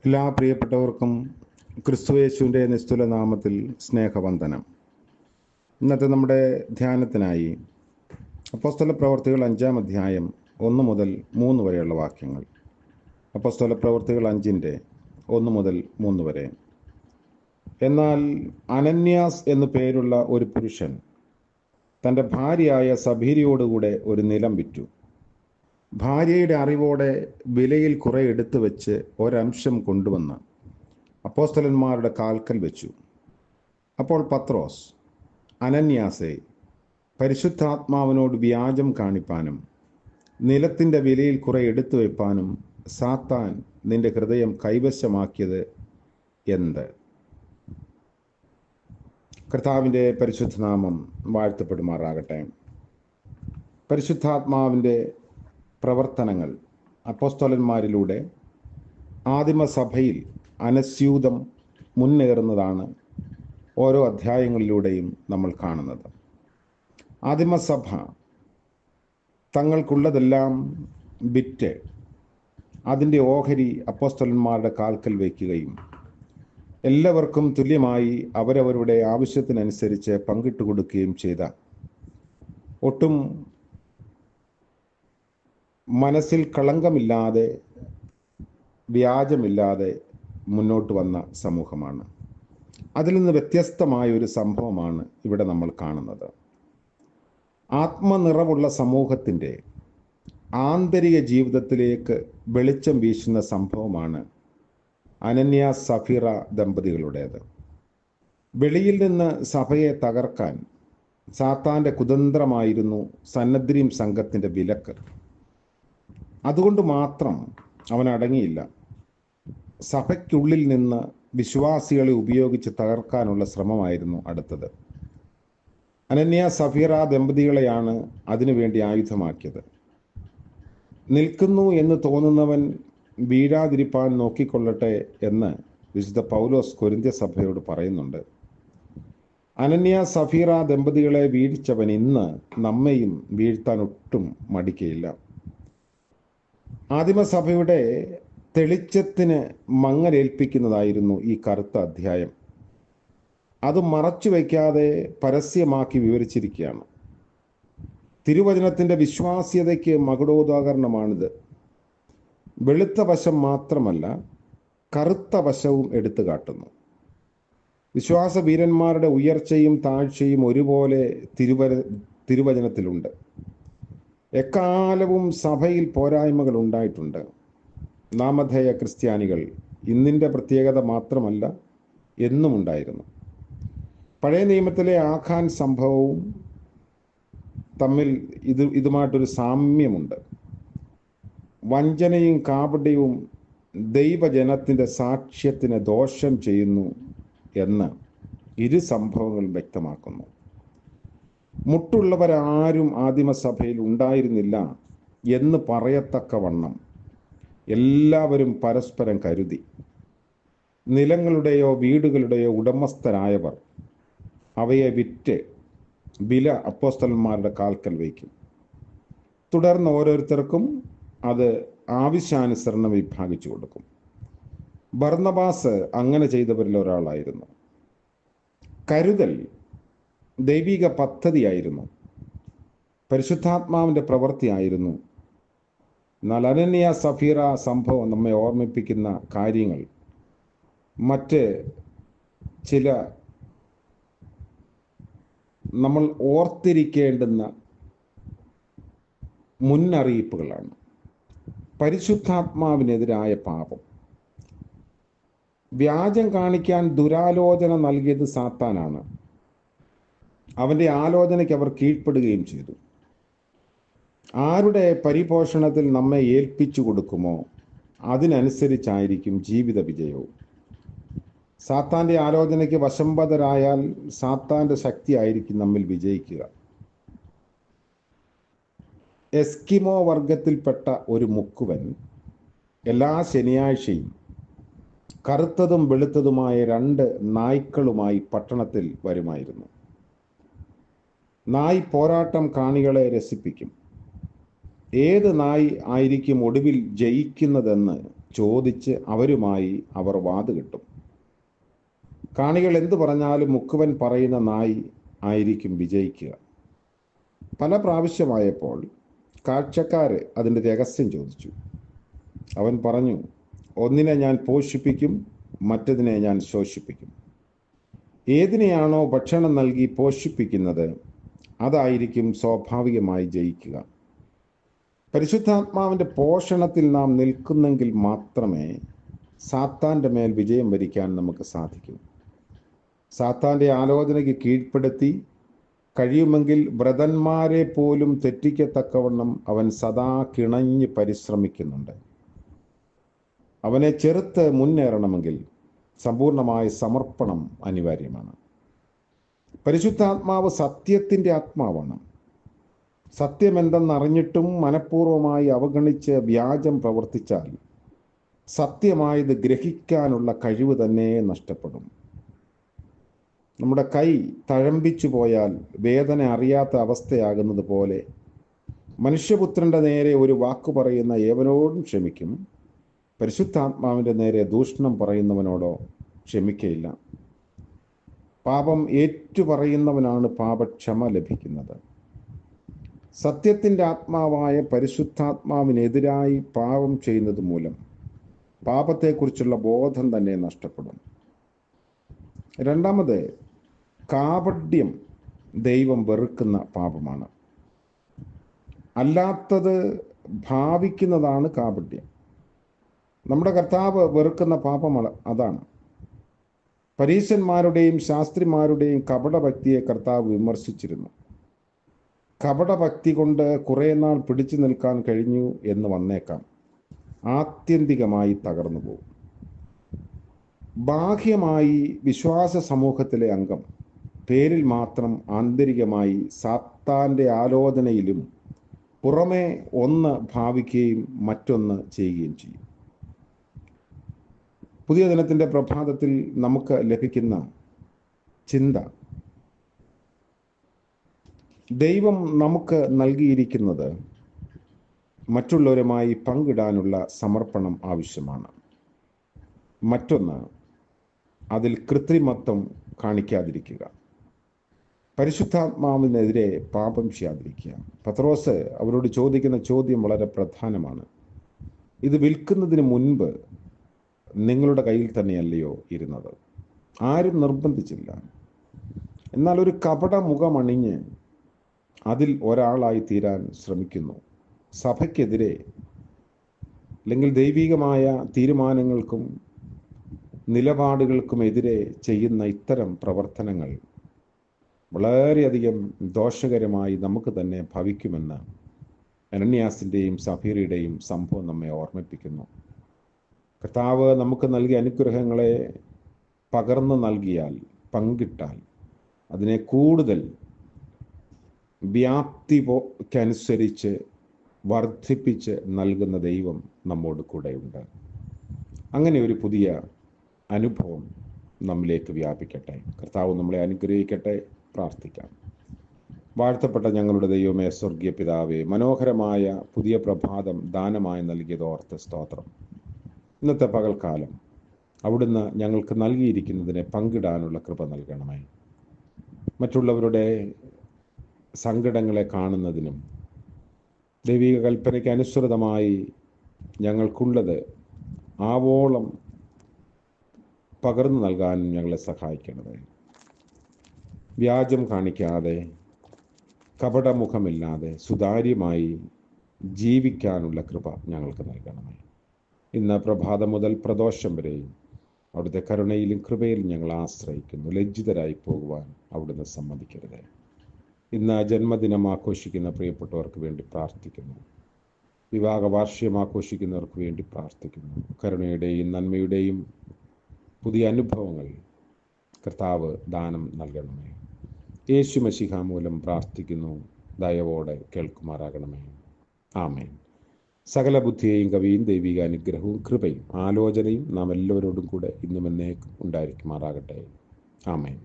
എല്ലാ പ്രിയപ്പെട്ടവർക്കും ക്രിസ്തുയേശുവിൻ്റെ നിസ്തുല നാമത്തിൽ സ്നേഹവന്ദനം. ഇന്നത്തെ നമ്മുടെ ധ്യാനത്തിനായി അപ്പോസ്തല പ്രവർത്തികൾ 5-ാം അധ്യായം 1 മുതൽ 3 വരെയുള്ള വാക്യങ്ങൾ. അപ്പോസ്തല പ്രവർത്തികൾ 5-ന്റെ 1 മുതൽ 3 വരെ. എന്നാൽ അനന്യാസ് എന്നു പേരുള്ള ഒരു പുരുഷൻ തൻ്റെ ഭാര്യയായ സഭീരിയോടുകൂടെ ഒരു നിലം വിറ്റു. ഭാര്യയുടെ അറിവോടെ വിലയിൽ കുറെ എടുത്തു വെച്ച് ഒരംശം കൊണ്ടുവന്ന് അപ്പോസ്തലന്മാരുടെ കാൽക്കൽ വെച്ചു. അപ്പോൾ പത്രോസ്, അനന്യാസേ, പരിശുദ്ധാത്മാവിനോട് വ്യാജം കാണിപ്പാനും നിലത്തിൻ്റെ വിലയിൽ കുറെ എടുത്തു വയ്പ്പാനും സാത്താൻ നിന്റെ ഹൃദയം കൈവശമാക്കിയത് എന്ത്? കർത്താവിൻ്റെ പരിശുദ്ധനാമം വാഴ്ത്തപ്പെടുമാറാകട്ടെ. പരിശുദ്ധാത്മാവിൻ്റെ പ്രവർത്തനങ്ങൾ അപ്പോസ്തലന്മാരിലൂടെ ആദിമസഭയിൽ അനസ്യൂതം മുന്നേറുന്നതാണ് ഓരോ അധ്യായങ്ങളിലൂടെയും നമ്മൾ കാണുന്നത്. ആദിമസഭ തങ്ങൾക്കുള്ളതെല്ലാം വിറ്റ് അതിൻ്റെ ഓഹരി അപ്പോസ്തലന്മാരുടെ കാൽക്കൽ വയ്ക്കുകയും എല്ലാവർക്കും തുല്യമായി അവരവരുടെ ആവശ്യത്തിനനുസരിച്ച് പങ്കിട്ട് കൊടുക്കുകയും ചെയ്ത, ഒട്ടും മനസ്സിൽ കളങ്കമില്ലാതെ വ്യാജമില്ലാതെ മുന്നോട്ട് വന്ന സമൂഹമാണ്. അതിൽ നിന്ന് വ്യത്യസ്തമായ ഒരു സംഭവമാണ് ഇവിടെ നമ്മൾ കാണുന്നത്. ആത്മനിറവുള്ള സമൂഹത്തിൻ്റെ ആന്തരിക ജീവിതത്തിലേക്ക് വെളിച്ചം വീശുന്ന സംഭവമാണ് അനന്യാസ് സഫീറ ദമ്പതികളുടേത്. വെളിയിൽ നിന്ന് സഭയെ തകർക്കാൻ സാത്താൻ്റെ കുതന്ത്രമായിരുന്നു സന്നദ്രീം സംഘത്തിൻ്റെ വിലക്ക്. അതുകൊണ്ട് മാത്രം അവൻ അടങ്ങിയില്ല. സഭയ്ക്കുള്ളിൽ നിന്ന് വിശ്വാസികളെ ഉപയോഗിച്ച് തകർക്കാനുള്ള ശ്രമമായിരുന്നു അടുത്തത്. അനന്യാസ് സഫീറ ദമ്പതികളെയാണ് അതിനുവേണ്ടി ആയുധമാക്കിയത്. നിൽക്കുന്നു എന്ന് തോന്നുന്നവൻ വീഴാതിരിപ്പാൻ നോക്കിക്കൊള്ളട്ടെ എന്ന് വിശുദ്ധ പൗലോസ് കൊരിന്ത്യ സഭയോട് പറയുന്നുണ്ട്. അനന്യാസ് സഫീറ ദമ്പതികളെ വീഴ്ചവൻ ഇന്ന് നമ്മെയും വീഴ്ത്താൻ ഒട്ടും മടിക്കയില്ല. ആദിമസഭയുടെ തെളിച്ചത്തിന് മങ്ങലേൽപ്പിക്കുന്നതായിരുന്നു ഈ കറുത്ത അധ്യായം. അത് മറച്ചു വയ്ക്കാതെ പരസ്യമാക്കി വിവരിച്ചിരിക്കുകയാണ്. തിരുവചനത്തിൻ്റെ വിശ്വാസ്യതയ്ക്ക് മകുടോദാഹരണമാണിത്. വെളുത്ത വശം മാത്രമല്ല, കറുത്ത വശവും എടുത്തു കാട്ടുന്നു. വിശ്വാസവീരന്മാരുടെ ഉയർച്ചയും താഴ്ചയും ഒരുപോലെ തിരുവചനത്തിലുണ്ട്. എക്കാലവും സഭയിൽ പോരായ്മകൾ ഉണ്ടായിട്ടുണ്ട്. നാമധേയ ക്രിസ്ത്യാനികൾ ഇന്നിൻ്റെ പ്രത്യേകത മാത്രമല്ല, എന്നും ഉണ്ടായിരുന്നു. പഴയ നിയമത്തിലെ ആഖാൻ സംഭവവും തമ്മിൽ ഇതുമായിട്ടൊരു സാമ്യമുണ്ട്. വഞ്ചനയും കാപട്യവും ദൈവജനത്തിൻ്റെ സാക്ഷ്യത്തിന് ദോഷം ചെയ്യുന്നു എന്ന് ഇരു സംഭവങ്ങളും വ്യക്തമാക്കുന്നു. മുട്ടുള്ളവരാരും ആദിമസഭയിൽ ഉണ്ടായിരുന്നില്ല എന്ന് പറയത്തക്കവണ്ണം എല്ലാവരും പരസ്പരം കരുതി. നിലങ്ങളുടെയോ വീടുകളുടെയോ ഉടമസ്ഥരായവർ അവയെ വിറ്റ് വില അപ്പോസ്തലന്മാരുടെ കാൽക്കൽ വയ്ക്കും. തുടർന്ന് ഓരോരുത്തർക്കും അത് ആവശ്യാനുസരണം വിഭാഗിച്ചു കൊടുക്കും. ബർന്നബാസ് അങ്ങനെ ചെയ്തവരിൽ ഒരാളായിരുന്നു. കരുതൽ ദൈവിക പദ്ധതിയായിരുന്നു, പരിശുദ്ധാത്മാവിൻ്റെ പ്രവൃത്തിയായിരുന്നു. എന്നാൽ അനന്യാസ് സഫീറ സംഭവം നമ്മെ ഓർമ്മിപ്പിക്കുന്ന കാര്യങ്ങൾ മറ്റ് ചില നമ്മൾ ഓർത്തിരിക്കേണ്ടുന്ന മുന്നറിയിപ്പുകളാണ്. പരിശുദ്ധാത്മാവിനെതിരായ പാപം. വ്യാജം കാണിക്കാൻ ദുരാലോചന നൽകിയത് സാത്താനാണ്. അവൻ്റെ ആലോചനയ്ക്ക് അവർ കീഴ്പ്പെടുകയും ചെയ്തു. ആരുടെ പരിപോഷണത്തിൽ നമ്മെ ഏൽപ്പിച്ചു കൊടുക്കുമോ അതിനനുസരിച്ചായിരിക്കും ജീവിത വിജയവും. സാത്താൻ്റെ ആലോചനയ്ക്ക് വശംവദരായാൽ സാത്താൻ്റെ ശക്തിയായിരിക്കും നമ്മിൽ വിജയിക്കുക. എസ്കിമോ വർഗത്തിൽപ്പെട്ട ഒരു മുക്കുവൻ എല്ലാ ശനിയാഴ്ചയും കറുത്തതും വെളുത്തതുമായ 2 നായ്ക്കളുമായി പട്ടണത്തിൽ വരുമായിരുന്നു. നായ് പോരാട്ടം കാണികളെ രസിപ്പിക്കും. ഏത് നായ് ആയിരിക്കും ഒടുവിൽ ജയിക്കുന്നതെന്ന് ചോദിച്ച് അവരുമായി അവർ വാതുകെട്ടും. കാണികൾ എന്തു പറഞ്ഞാലും മുക്കുവൻ പറയുന്ന നായി ആയിരിക്കും വിജയിക്കുക. പല പ്രാവശ്യമായപ്പോൾ കാഴ്ചക്കാര് അതിൻ്റെ രഹസ്യം ചോദിച്ചു. അവൻ പറഞ്ഞു, ഒന്നിനെ ഞാൻ പോഷിപ്പിക്കും, മറ്റതിനെ ഞാൻ ശോഷിപ്പിക്കും. ഏതിനെയാണോ ഭക്ഷണം നൽകി പോഷിപ്പിക്കുന്നത് അതായിരിക്കും സ്വാഭാവികമായി ജയിക്കുക. പരിശുദ്ധാത്മാവിൻ്റെ പോഷണത്തിൽ നാം നിൽക്കുന്നെങ്കിൽ മാത്രമേ സാത്താൻ്റെ മേൽ വിജയം വരിക്കാൻ നമുക്ക് സാധിക്കൂ. സാത്താൻ്റെ ആലോചനയ്ക്ക് കീഴ്പ്പെടുത്തി കഴിയുമെങ്കിൽ വ്രതന്മാരെ പോലും തെറ്റിക്കത്തക്കവണ്ണം അവൻ സദാ കിണഞ്ഞ് പരിശ്രമിക്കുന്നുണ്ട്. അവനെ ചെറുത്ത് മുന്നേറണമെങ്കിൽ സമ്പൂർണമായ സമർപ്പണം അനിവാര്യമാണ്. പരിശുദ്ധാത്മാവ് സത്യത്തിൻ്റെ ആത്മാവാണ്. സത്യമെന്തെന്നറിഞ്ഞിട്ടും മനഃപൂർവ്വമായി അവഗണിച്ച് വ്യാജം പ്രവർത്തിച്ചാൽ സത്യമായത് ഗ്രഹിക്കാനുള്ള കഴിവ് തന്നെ നഷ്ടപ്പെടും. നമ്മുടെ കൈ തഴമ്പിച്ചു പോയാൽ വേദന അറിയാത്ത അവസ്ഥയാകുന്നത് പോലെ മനുഷ്യപുത്രൻ്റെ നേരെ ഒരു വാക്കു പറയുന്ന ഏവനോടും ക്ഷമിക്കും, പരിശുദ്ധാത്മാവിൻ്റെ നേരെ ദൂഷണം പറയുന്നവനോടോ ക്ഷമിക്കയില്ല. പാപം ഏറ്റുപറയുന്നവനാണ് പാപക്ഷമ ലഭിക്കുന്നത്. സത്യത്തിൻ്റെ ആത്മാവായ പരിശുദ്ധാത്മാവിനെതിരായി പാപം ചെയ്യുന്നത് മൂലം പാപത്തെക്കുറിച്ചുള്ള ബോധം തന്നെ നഷ്ടപ്പെടും. രണ്ടാമത്, കാപട്യം ദൈവം വെറുക്കുന്ന പാപമാണ്. അല്ലാത്തത് ഭാവിക്കുന്നതാണ് കാപട്യം. നമ്മുടെ കർത്താവ് വെറുക്കുന്ന പാപം അതാണ്. പരീശന്മാരുടെയും ശാസ്ത്രിമാരുടെയും കപടഭക്തിയെ കർത്താവ് വിമർശിച്ചിരുന്നു. കപടഭക്തി കൊണ്ട് കുറേ നാൾ പിടിച്ചു നിൽക്കാൻ കഴിഞ്ഞു എന്ന് വന്നേക്കാം, ആത്യന്തികമായി തകർന്നു പോകും. ബാഹ്യമായി വിശ്വാസ സമൂഹത്തിലെ അംഗം, പേരിൽ മാത്രം ആന്തരികമായി സാത്താൻ്റെ ആലോചനയിലും പുറമെ ഒന്ന് ഭാവിക്കുകയും മറ്റൊന്ന് ചെയ്യുകയും ചെയ്യും. പുതിയ ദിനത്തിൻ്റെ പ്രഭാതത്തിൽ നമുക്ക് ലഭിക്കുന്ന ചിന്ത, ദൈവം നമുക്ക് നൽകിയിരിക്കുന്നത് മറ്റുള്ളവരുമായി പങ്കിടാനുള്ള സമർപ്പണം ആവശ്യമാണ്. മറ്റൊന്ന്, അതിൽ കൃത്രിമത്വം കാണിക്കാതിരിക്കുക. പരിശുദ്ധാത്മാവിനെതിരെ പാപം ചെയ്യാതിരിക്കുക. പത്രോസ് അവരോട് ചോദിക്കുന്ന ചോദ്യം വളരെ പ്രധാനമാണ്. ഇത് വിൽക്കുന്നതിന് മുൻപ് നിങ്ങളുടെ കയ്യിൽ തന്നെയല്ലയോ ഇരുന്നത്? ആരും നിർബന്ധിച്ചില്ല. എന്നാൽ ഒരു കപട മുഖമണിഞ്ഞ് അതിൽ ഒരാളായി തീരാൻ ശ്രമിക്കുന്നു. സഭയ്ക്കെതിരെ അല്ലെങ്കിൽ ദൈവികമായ തീരുമാനങ്ങൾക്കും നിലപാടുകൾക്കുമെതിരെ ചെയ്യുന്ന ഇത്തരം പ്രവർത്തനങ്ങൾ വളരെയധികം ദോഷകരമായി നമുക്ക് തന്നെ ഭവിക്കുമെന്ന് അനന്യാസിൻ്റെയും സഫീറയുടെയും സംഭവം നമ്മെ ഓർമ്മിപ്പിക്കുന്നു. കർത്താവ് നമുക്ക് നൽകിയ അനുഗ്രഹങ്ങളെ പകർന്നു നൽകിയാൽ, പങ്കിട്ടാൽ അതിനെ കൂടുതൽ വ്യാപ്തിക്കനുസരിച്ച് വർദ്ധിപ്പിച്ച് നൽകുന്ന ദൈവം നമ്മോട് കൂടെയുണ്ട്. അങ്ങനെ ഒരു പുതിയ അനുഭവം നമ്മിലേക്ക് വ്യാപിക്കട്ടെ. കർത്താവ് നമ്മളെ അനുഗ്രഹിക്കട്ടെ. പ്രാർത്ഥിക്കാം. വാഴ്ത്തപ്പെട്ട ഞങ്ങളുടെ ദൈവമേ, സ്വർഗീയ പിതാവേ, മനോഹരമായ പുതിയ പ്രഭാതം ദാനമായി നൽകിയത് ഓർത്ത് സ്തോത്രം. ഇന്നത്തെ പകൽക്കാലം അവിടുന്ന് ഞങ്ങൾക്ക് നൽകിയിരിക്കുന്നതിനെ പങ്കിടാനുള്ള കൃപ നൽകണമേ. മറ്റുള്ളവരുടെ സങ്കടങ്ങളെ കാണുന്നതിനും ദൈവിക കൽപ്പനയ്ക്ക് അനുസൃതമായി ഞങ്ങൾക്കുള്ളത് ആവോളം പകർന്നു നൽകാനും ഞങ്ങളെ സഹായിക്കണമേ. വ്യാജം കാണിക്കാതെ, കപടമുഖമില്ലാതെ സുതാര്യമായി ജീവിക്കാനുള്ള കൃപ ഞങ്ങൾക്ക് നൽകണമേ. ഇന്ന് പ്രഭാതം മുതൽ പ്രദോഷം വരെയും അവിടുത്തെ കരുണയിലും കൃപയിലും ഞങ്ങൾ ആശ്രയിക്കുന്നു. ലജ്ജിതരായി പോകുവാൻ അവിടുന്ന് സമ്മതിക്കരുത്. ഇന്ന് ജന്മദിനം ആഘോഷിക്കുന്ന പ്രിയപ്പെട്ടവർക്ക് വേണ്ടി പ്രാർത്ഥിക്കുന്നു. വിവാഹ വാർഷികം ആഘോഷിക്കുന്നവർക്ക് വേണ്ടി പ്രാർത്ഥിക്കുന്നു. കരുണയുടെയും നന്മയുടെയും പുതിയ അനുഭവങ്ങൾ കർത്താവ് ദാനം നൽകണമേ. യേശു മശിഹ മൂലം പ്രാർത്ഥിക്കുന്നു. ദയവോടെ കേൾക്കുമാറാകണമേ. ആമേൻ. സകല ബുദ്ധിയെയും കവിയും ദൈവിക അനുഗ്രഹവും കൃപയും ആലോചനയും നാം എല്ലാവരോടും കൂടെ ഇന്നും എന്നേക്കും ഉണ്ടായിരിക്കുമാറാകട്ടെ. ആമേൻ.